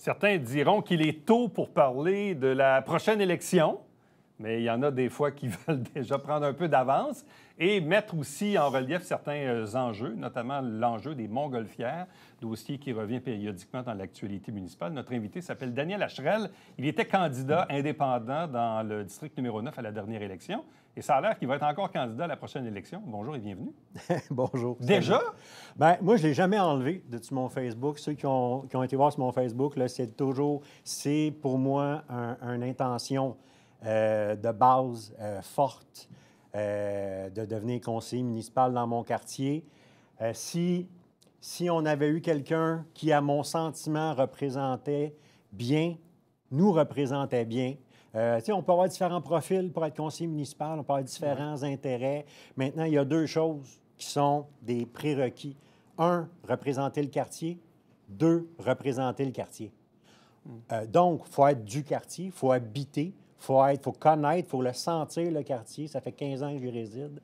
Certains diront qu'il est tôt pour parler de la prochaine élection, mais il y en a des fois qui veulent déjà prendre un peu d'avance et mettre aussi en relief certains enjeux, notamment l'enjeu des montgolfières, dossier qui revient périodiquement dans l'actualité municipale. Notre invité s'appelle Daniel Acherel. Il était candidat indépendant dans le district numéro 9 à la dernière élection. Et ça a l'air qu'il va être encore candidat à la prochaine élection. Bonjour et bienvenue. Bonjour. Déjà? Bien, moi, je ne l'ai jamais enlevé de mon Facebook. Ceux qui ont été voir sur mon Facebook, là, c'est pour moi une intention de base forte de devenir conseiller municipal dans mon quartier. Si on avait eu quelqu'un qui, à mon sentiment, nous représentait bien, on peut avoir différents profils pour être conseiller municipal, on peut avoir différents intérêts. Maintenant, il y a deux choses qui sont des prérequis. Un, représenter le quartier. Deux, représenter le quartier. Donc, il faut être du quartier, il faut habiter, il faut connaître, il faut le sentir, le quartier. Ça fait 15 ans que j'y réside.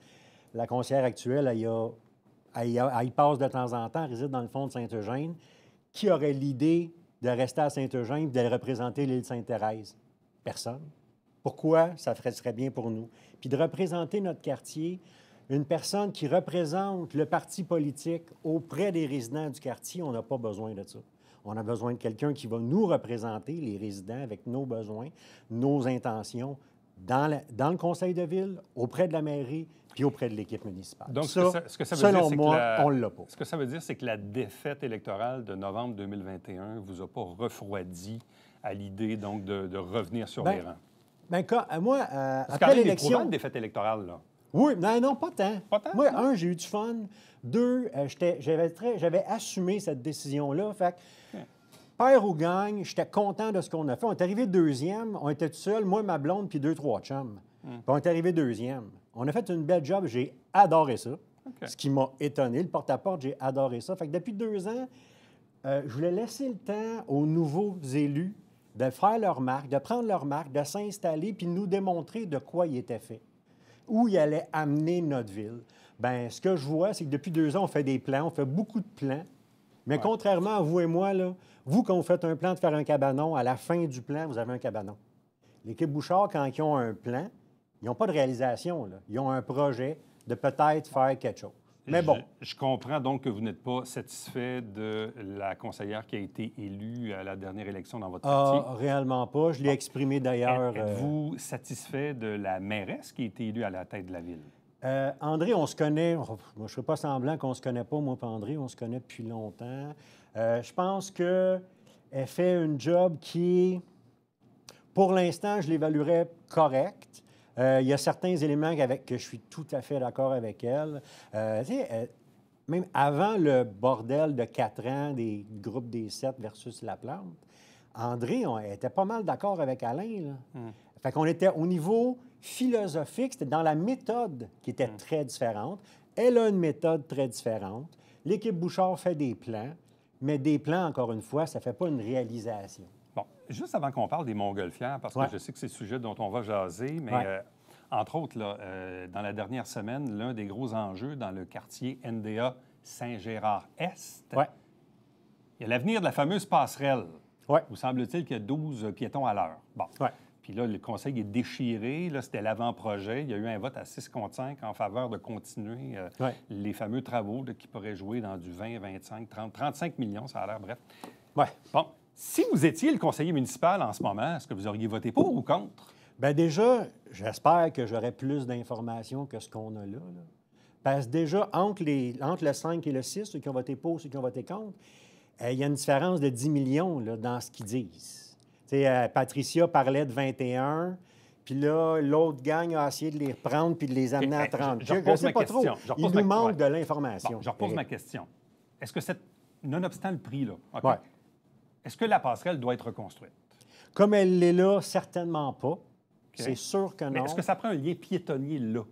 La conseillère actuelle, elle y passe de temps en temps, elle réside dans le fond de Saint-Eugène. Qui aurait l'idée de rester à Saint-Eugène et d'aller représenter l'île Sainte-Thérèse? Personne. Pourquoi? Ça serait bien pour nous. Puis de représenter notre quartier, une personne qui représente le parti politique auprès des résidents du quartier, on n'a pas besoin de ça. On a besoin de quelqu'un qui va nous représenter, les résidents, avec nos besoins, nos intentions, dans le conseil de ville, auprès de la mairie, puis auprès de l'équipe municipale. Donc, ce que ça veut selon dire, moi, on ne l'a pas. Ce que ça veut dire, c'est que la défaite électorale de novembre 2021 ne vous a pas refroidi à l'idée, donc, de revenir sur les rangs. Bien, moi, Parce après l'élection... une défaite électorale, là. Oui, non, pas tant. Pas tant? Moi, un, j'ai eu du fun. Deux, j'avais assumé cette décision-là. Fait que, père ou gagne, j'étais content de ce qu'on a fait. On est arrivé deuxième, on était tout seul, moi, ma blonde, puis 2-3 chums. Puis on est arrivé deuxième. On a fait une belle job, j'ai adoré ça. Okay. Ce qui m'a étonné, le porte-à-porte, j'ai adoré ça. Fait que depuis 2 ans, je voulais laisser le temps aux nouveaux élus de faire leur marque, de prendre leur marque, de s'installer, puis de nous démontrer de quoi ils étaient faits, où ils allaient amener notre ville. Bien, ce que je vois, c'est que depuis 2 ans, on fait des plans, on fait beaucoup de plans. Mais contrairement à vous et moi, là, vous, quand vous faites un plan de faire un cabanon, à la fin du plan, vous avez un cabanon. L'équipe Bouchard, quand ils ont un plan, ils n'ont pas de réalisation, là. Ils ont un projet de peut-être faire quelque chose. Mais bon. Je comprends donc que vous n'êtes pas satisfait de la conseillère qui a été élue à la dernière élection dans votre quartier. Réellement pas. Je l'ai exprimé d'ailleurs. Êtes-vous satisfait de la mairesse qui a été élue à la tête de la ville? André, on se connaît. Moi, je ne fais pas semblant qu'on ne se connaît pas, moi et André. On se connaît depuis longtemps. Je pense qu'elle fait un job qui est, pour l'instant, je l'évaluerais correct. Il y a certains éléments que je suis tout à fait d'accord avec elle. Même avant le bordel de 4 ans des groupes des 7 versus la plante, André était pas mal d'accord avec Alain. Là. Fait qu'on était au niveau philosophique, c'était dans la méthode qui était très différente. Elle a une méthode très différente. L'équipe Bouchard fait des plans, mais des plans, encore une fois, ça ne fait pas une réalisation. Bon, juste avant qu'on parle des montgolfières, parce que je sais que c'est le sujet dont on va jaser, mais entre autres, là, dans la dernière semaine, l'un des gros enjeux dans le quartier NDA Saint-Gérard-Est, il y a l'avenir de la fameuse passerelle, où semble-t-il qu'il y a 12 piétons à l'heure. Bon. Puis là, le conseil est déchiré. Là, c'était l'avant-projet. Il y a eu un vote à 6 contre 5 en faveur de continuer les fameux travaux qui pourraient jouer dans du 20, 25, 30, 35 millions, ça a l'air, bref. Bon. Si vous étiez le conseiller municipal en ce moment, est-ce que vous auriez voté pour ou contre? Bien déjà, j'espère que j'aurai plus d'informations que ce qu'on a là. Parce que déjà, entre le 5 et le 6, ceux qui ont voté pour, ceux qui ont voté contre, il y a une différence de 10 millions là, dans ce qu'ils disent. Patricia parlait de 21, puis là, l'autre gang a essayé de les reprendre puis de les amener à 30. Je ne sais pas trop. Il nous manque de l'information. Bon, je repose ma question. Est-ce que nonobstant le prix, là, est-ce que la passerelle doit être reconstruite? Comme elle l'est là, certainement pas. C'est sûr que non. Mais est-ce que ça prend un lien piétonnier là?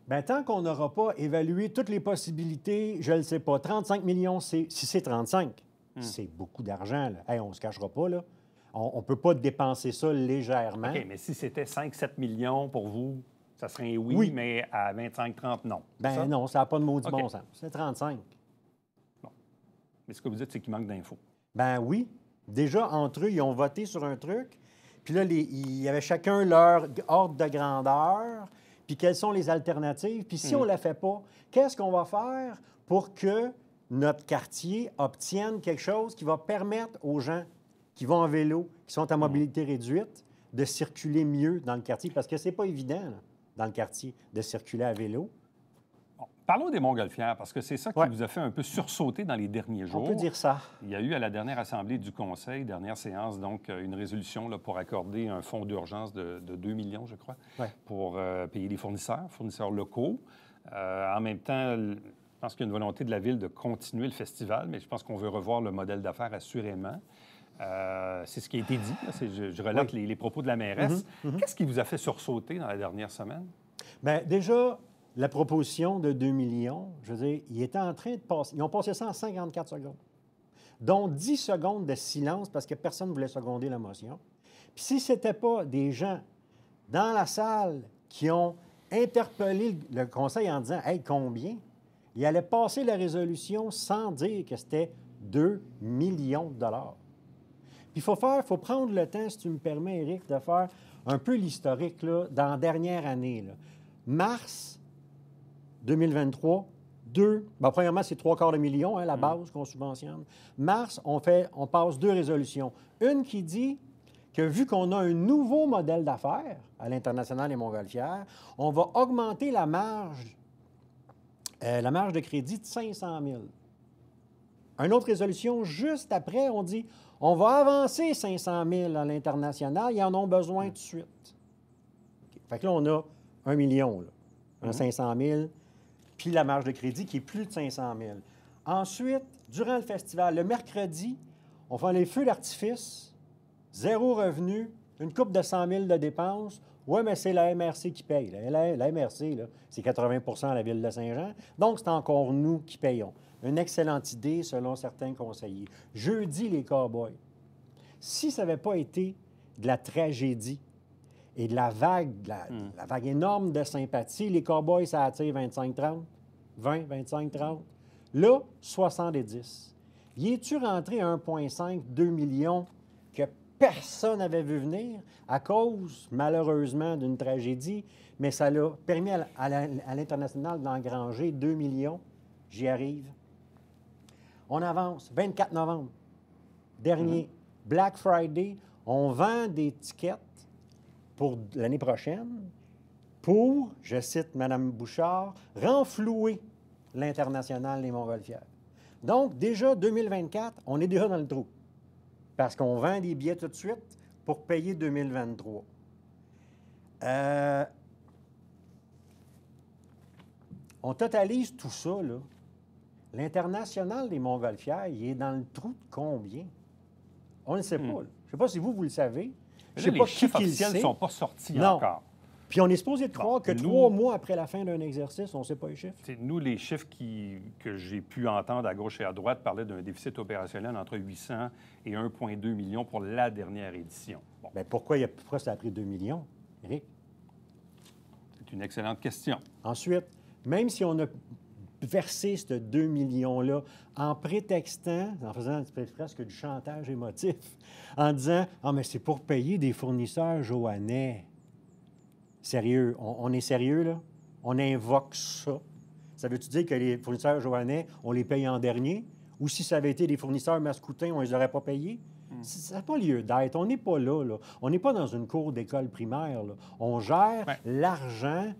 Bien, tant qu'on n'aura pas évalué toutes les possibilités, je ne le sais pas. 35 millions, si c'est 35, c'est beaucoup d'argent. Hey, on ne se cachera pas, là. On ne peut pas dépenser ça légèrement. OK, mais si c'était 5-7 millions pour vous, ça serait un oui, mais à 25-30, non. Bien non, ça n'a pas de maudit bon sens. C'est 35. Bon. Mais ce que vous dites, c'est qu'il manque d'infos. Ben oui. Déjà, entre eux, ils ont voté sur un truc. Puis là, il y avait chacun leur ordre de grandeur. Puis quelles sont les alternatives? Puis si on ne la fait pas, qu'est-ce qu'on va faire pour que notre quartier obtienne quelque chose qui va permettre aux gens qui vont en vélo, qui sont à mobilité réduite, de circuler mieux dans le quartier? Parce que c'est pas évident, là, dans le quartier, de circuler à vélo. Bon, parlons des Montgolfières, parce que c'est ça qui vous a fait un peu sursauter dans les derniers jours. On peut dire ça. Il y a eu à la dernière assemblée du Conseil, dernière séance, donc une résolution là, pour accorder un fonds d'urgence de 2 millions, je crois, pour payer les fournisseurs locaux. En même temps, je pense qu'il y a une volonté de la Ville de continuer le festival, mais je pense qu'on veut revoir le modèle d'affaires assurément. C'est ce qui a été dit. Là, je relate les propos de la mairesse. Qu'est-ce qui vous a fait sursauter dans la dernière semaine? Bien, déjà, la proposition de 2 millions, je veux dire, ils étaient en train de passer... Ils ont passé ça en 54 secondes, dont 10 secondes de silence parce que personne ne voulait seconder la motion. Puis si ce n'était pas des gens dans la salle qui ont interpellé le Conseil en disant « Hey, combien? » Ils allaient passer la résolution sans dire que c'était 2 millions de dollars. Puis il faut prendre le temps, si tu me permets, Éric, de faire un peu l'historique là, dans la dernière année. Là. Mars 2023, premièrement, c'est 750 000, la base qu'on subventionne. Mars, on passe 2 résolutions. Une qui dit que vu qu'on a un nouveau modèle d'affaires à l'International des Montgolfières, on va augmenter la marge de crédit de 500 000. Une autre résolution, juste après, on dit on va avancer 500 000 à l'International, ils en ont besoin tout de suite. Okay. Fait que là, on a 1 million, là. Un 500 000, puis la marge de crédit qui est plus de 500 000. Ensuite, durant le festival, le mercredi, on fait les feux d'artifice, 0 revenu, une coupe de 100 000 de dépenses. Oui, mais c'est la MRC qui paye. La MRC, là, c'est 80 à la Ville de Saint-Jean. Donc, c'est encore nous qui payons. Une excellente idée, selon certains conseillers. Jeudi, les cow-boys. Si ça n'avait pas été de la tragédie et de la vague, la vague énorme de sympathie, les cow-boys, ça attire 25-30, 20, 25-30. Là, 70. Y es-tu rentré à 1,5, 2 millions que personne n'avait vu venir à cause, malheureusement, d'une tragédie, mais ça l'a permis à l'International d'engranger 2 millions. J'y arrive. On avance. 24 novembre, dernier, Black Friday, on vend des tickets pour l'année prochaine pour, je cite Mme Bouchard, renflouer l'International des Montgolfières. Donc, déjà, 2024, on est déjà dans le trou parce qu'on vend des billets tout de suite pour payer 2023. On totalise tout ça, là. L'International des Montgolfières, il est dans le trou de combien? On ne le sait pas. Je ne sais pas si vous le savez. Je sais pas, les chiffres officiels ne sont pas sortis encore. Puis on est supposé de croire que 3 mois après la fin d'un exercice, on ne sait pas les chiffres. Nous, les chiffres que j'ai pu entendre à gauche et à droite parlaient d'un déficit opérationnel entre 800 et 1,2 million pour la dernière édition. Bon. Bien, pourquoi ça a pris 2 millions, Éric? C'est une excellente question. Ensuite, même si on a versé ce 2 millions-là en prétextant, en faisant presque du chantage émotif, en disant « Ah, mais c'est pour payer des fournisseurs joannais. » Sérieux, on est sérieux, là? On invoque ça. Ça veut-tu dire que les fournisseurs joannais, on les paye en dernier? Ou si ça avait été des fournisseurs mascoutins, on ne les aurait pas payés? Ça n'a pas lieu d'être. On n'est pas là, là. On n'est pas dans une cour d'école primaire, là. On gère l'argent.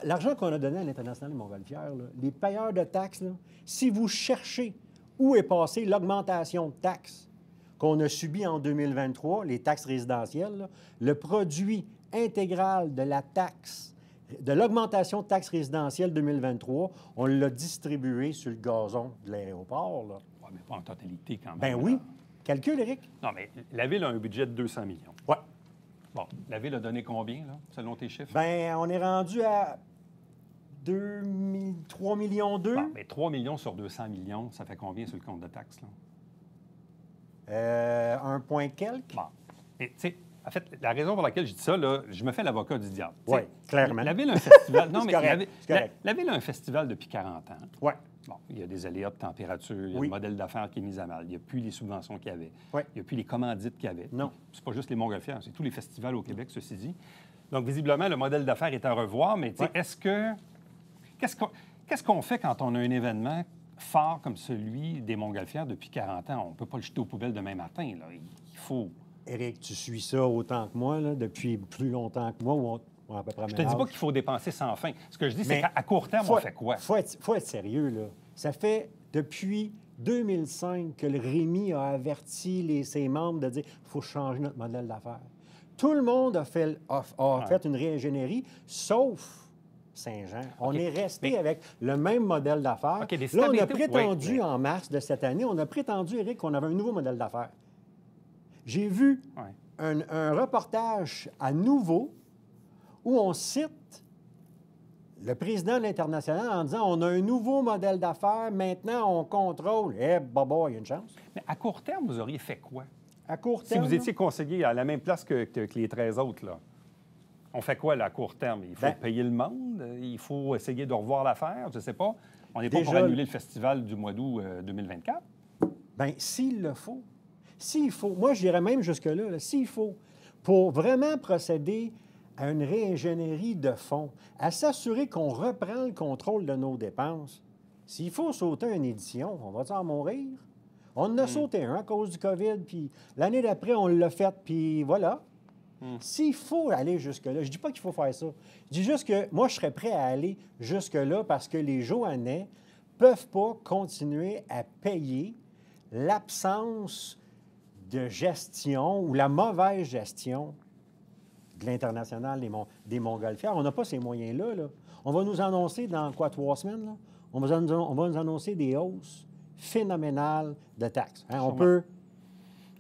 L'argent qu'on a donné à l'International des Montgolfières, là, les payeurs de taxes, là, si vous cherchez où est passée l'augmentation de taxes qu'on a subie en 2023, les taxes résidentielles, là, le produit intégral de la taxe, de l'augmentation de taxes résidentielles 2023, on l'a distribué sur le gazon de l'aéroport. Oui, mais pas en totalité quand même. Ben oui. Calcul, Éric? Non, mais la Ville a un budget de 200 millions. Oui. Bon, la Ville a donné combien, là, selon tes chiffres? Bien, on est rendu à 3 millions 2. Bon, mais 3 millions sur 200 millions, ça fait combien sur le compte de taxes, là? 1 point quelque. Bon. Mais, tu sais, en fait, la raison pour laquelle je dis ça, là, je me fais l'avocat du diable. Oui, clairement. La Ville a un festival. Non, mais correct. la Ville a un festival depuis 40 ans. Oui. Bon, il y a des aléas de température, il y a Oui. le modèle d'affaires qui est mis à mal. Il n'y a plus les subventions qu'il y avait. Oui. Il n'y a plus les commandites qu'il y avait. Non. C'est pas juste les montgolfières, c'est tous les festivals au Québec, ceci dit. Donc, visiblement, le modèle d'affaires est à revoir, mais tu sais, Oui. est-ce que... Qu'est-ce qu'on fait quand on a un événement fort comme celui des montgolfières depuis 40 ans? On ne peut pas le jeter aux poubelles demain matin, là. Il faut... Éric, tu suis ça autant que moi, là, depuis plus longtemps que moi, ou à peu près Je te dis pas qu'il faut dépenser sans fin. Ce que je dis, c'est Mais qu'à court terme, on fait quoi? Faut être sérieux, là. Ça fait depuis 2005 que le Rémi a averti ses membres de dire qu'il faut changer notre modèle d'affaires. Tout le monde a fait une réingénierie, sauf Saint-Jean. On est resté avec le même modèle d'affaires. OK, des Là, on a stabilités, prétendu, oui. en mars de cette année, on a prétendu, Éric, qu'on avait un nouveau modèle d'affaires. J'ai vu Oui. un reportage à Nouveau où on cite le président de l'International en disant on a un nouveau modèle d'affaires, maintenant on contrôle. Eh, baba, il y a une chance. Mais à court terme, vous auriez fait quoi? À court Si terme. vous étiez conseiller à la même place que les 13 autres, là, on fait quoi là, à court terme? Il faut Ben- payer le monde? Il faut essayer de revoir l'affaire? Je ne sais pas. On n'est pas pour Déjà- annuler le festival du mois d'août 2024? bien, s'il le faut, s'il faut, moi je dirais même jusque-là, là, s'il faut, pour vraiment procéder à une réingénierie de fonds, à s'assurer qu'on reprend le contrôle de nos dépenses, s'il faut sauter une édition, on va-tu en mourir? On en a sauté un à cause du COVID, puis l'année d'après, on l'a fait, puis voilà. S'il faut aller jusque-là, je dis pas qu'il faut faire ça. Je dis juste que moi, je serais prêt à aller jusque-là parce que les Joannais peuvent pas continuer à payer l'absence de gestion ou la mauvaise gestion de l'International des Montgolfières. On n'a pas ces moyens-là. Là. On va nous annoncer dans quoi, 3 semaines? Là? On va nous annoncer des hausses phénoménales de taxes. Hein, on Sûrement. peut...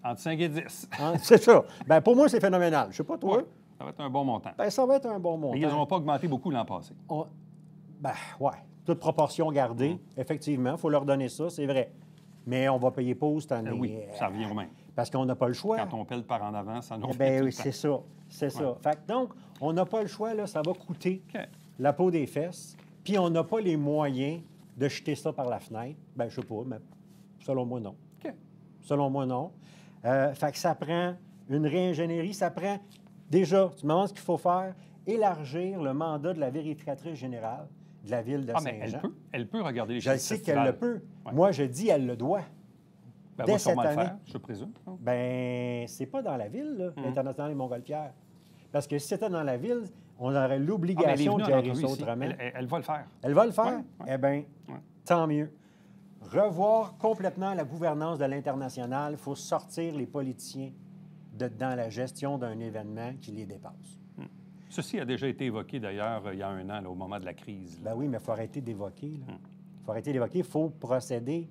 Entre 5 et 10. hein, c'est ça. Ben, pour moi, c'est phénoménal. Je sais pas, toi. Ouais, ça va être un bon montant. Ben, ça va être un bon Mais ils montant. n'ont pas augmenté beaucoup l'an passé. Ben, ouais. Toute proportion gardée, effectivement. Il faut leur donner ça, c'est vrai. Mais on va payer pas cette année. Oui, ça revient au même. Parce qu'on n'a pas le choix. Quand on pèle par en avant, ça nous Eh fait ben tout oui, le temps. c'est ça. C'est ça. Fait que donc, on n'a pas le choix, là, ça va coûter OK. la peau des fesses. Puis on n'a pas les moyens de jeter ça par la fenêtre. Ben, je sais pas, mais selon moi, non. OK. Selon moi, non. Fait que ça prend une réingénierie, ça prend déjà, tu me demandes ce qu'il faut faire, élargir le mandat de la vérificatrice générale de la ville de Ah, mais Saint-Jean. elle peut regarder les Je chiffres sais festivals. qu'elle le peut. Ouais. Moi, je dis elle le doit. Ben, elle dès va sûrement cette le année. faire, je présume. non? Ben, c'est pas dans la ville, là, Mhm. l'International des Montgolfières. Parce que si c'était dans la ville, on aurait Ah, mais elle est l'obligation venue de en gérer entrevue ça ici. autrement. Elle va le faire. Elle va le faire? Ouais, ouais. Eh bien, Ouais. tant mieux. Revoir complètement la gouvernance de l'International, il faut sortir les politiciens dans la gestion d'un événement qui les dépasse. Ceci a déjà été évoqué, d'ailleurs, il y a 1 an, là, au moment de la crise. là. Ben oui, mais il faut arrêter d'évoquer. Il faut arrêter d'évoquer. Il faut procéder.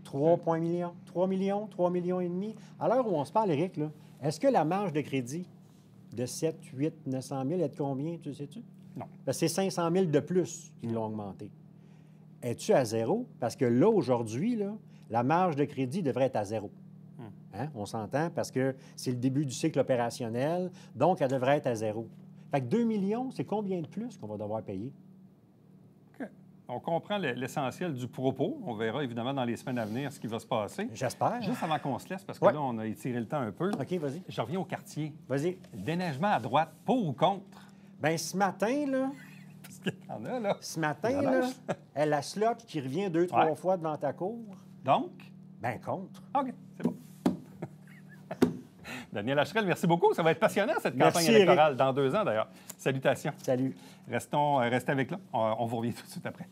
3 millions, 3 millions, 3 millions et demi. À l'heure où on se parle, Éric, là, est-ce que la marge de crédit de 7, 8, 900 000 est de combien, tu sais-tu? Non. Parce que c'est 500 000 de plus qu'ils l'ont augmenté. Es-tu à zéro? Parce que là, aujourd'hui, là, la marge de crédit devrait être à zéro. Hein? On s'entend parce que c'est le début du cycle opérationnel, donc elle devrait être à zéro. Fait que 2 millions, c'est combien de plus qu'on va devoir payer? OK. On comprend l'essentiel du propos. On verra évidemment dans les semaines à venir ce qui va se passer. J'espère. Juste avant qu'on se laisse, parce que Ouais. là, on a étiré le temps un peu. OK, vas-y. Je reviens au quartier. Vas-y. Le déneigement à droite, pour ou contre? Bien, ce matin, là, Parce qu'il y en a, là. ce matin, Il y en a. là, elle la slot qui revient 2-3 Ouais. fois devant ta cour. Donc, Ben contre. OK, c'est bon. Daniel Hacherel, merci beaucoup. Ça va être passionnant, cette Merci, campagne électorale, dans 2 ans, d'ailleurs. Salutations. Salut. Restez avec là. On vous revient tout de suite après.